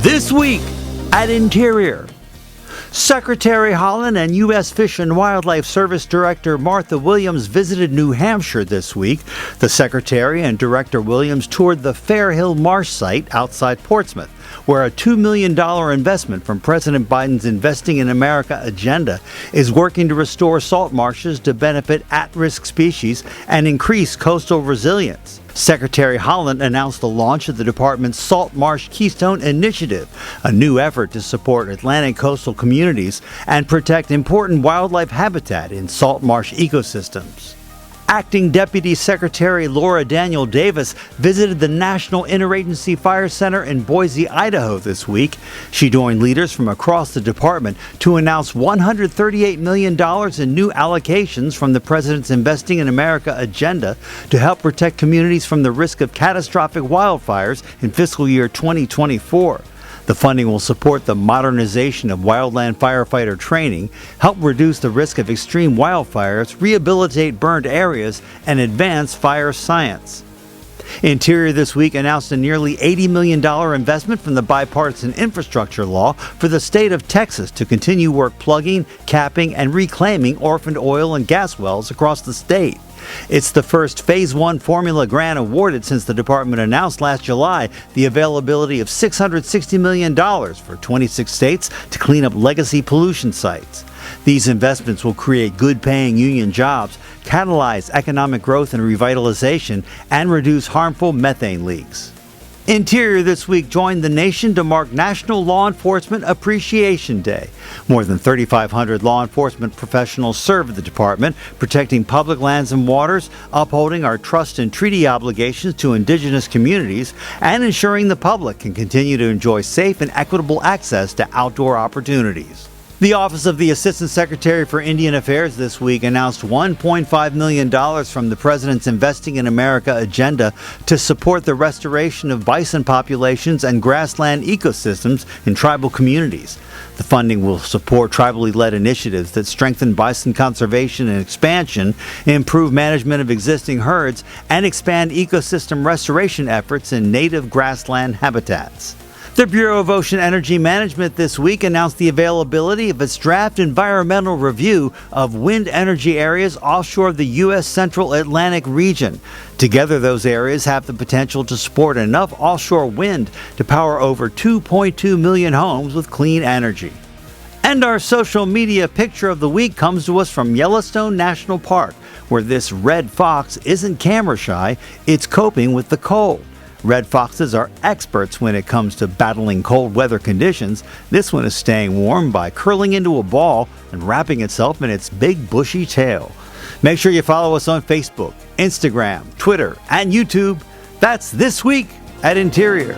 This week at Interior, Secretary Haaland and U.S. Fish and Wildlife Service Director Martha Williams visited New Hampshire this week. The Secretary and Director Williams toured the Fairhill Marsh site outside Portsmouth, where a $2 million investment from President Biden's Investing in America agenda is working to restore salt marshes to benefit at-risk species and increase coastal resilience. Secretary Haaland announced the launch of the department's Salt Marsh Keystone Initiative, a new effort to support Atlantic coastal communities and protect important wildlife habitat in salt marsh ecosystems. Acting Deputy Secretary Laura Daniel Davis visited the National Interagency Fire Center in Boise, Idaho this week. She joined leaders from across the department to announce $138 million in new allocations from the President's Investing in America agenda to help protect communities from the risk of catastrophic wildfires in fiscal year 2024. The funding will support the modernization of wildland firefighter training, help reduce the risk of extreme wildfires, rehabilitate burned areas, and advance fire science. Interior this week announced a nearly $80 million investment from the bipartisan infrastructure law for the state of Texas to continue work plugging, capping, and reclaiming orphaned oil and gas wells across the state. It's the first Phase 1 formula grant awarded since the department announced last July the availability of $660 million for 26 states to clean up legacy pollution sites. These investments will create good-paying union jobs, catalyze economic growth and revitalization, and reduce harmful methane leaks. Interior this week joined the nation to mark National Law Enforcement Appreciation Day. More than 3,500 law enforcement professionals serve the department, protecting public lands and waters, upholding our trust and treaty obligations to indigenous communities, and ensuring the public can continue to enjoy safe and equitable access to outdoor opportunities. The Office of the Assistant Secretary for Indian Affairs this week announced $1.5 million from the President's Investing in America agenda to support the restoration of bison populations and grassland ecosystems in tribal communities. The funding will support tribally led initiatives that strengthen bison conservation and expansion, improve management of existing herds, and expand ecosystem restoration efforts in native grassland habitats. The Bureau of Ocean Energy Management this week announced the availability of its draft environmental review of wind energy areas offshore of the U.S. Central Atlantic region. Together, those areas have the potential to support enough offshore wind to power over 2.2 million homes with clean energy. And our social media picture of the week comes to us from Yellowstone National Park, where this red fox isn't camera shy, it's coping with the cold. Red foxes are experts when it comes to battling cold weather conditions. This one is staying warm by curling into a ball and wrapping itself in its big bushy tail. Make sure you follow us on Facebook, Instagram, Twitter, and YouTube. That's This Week at Interior.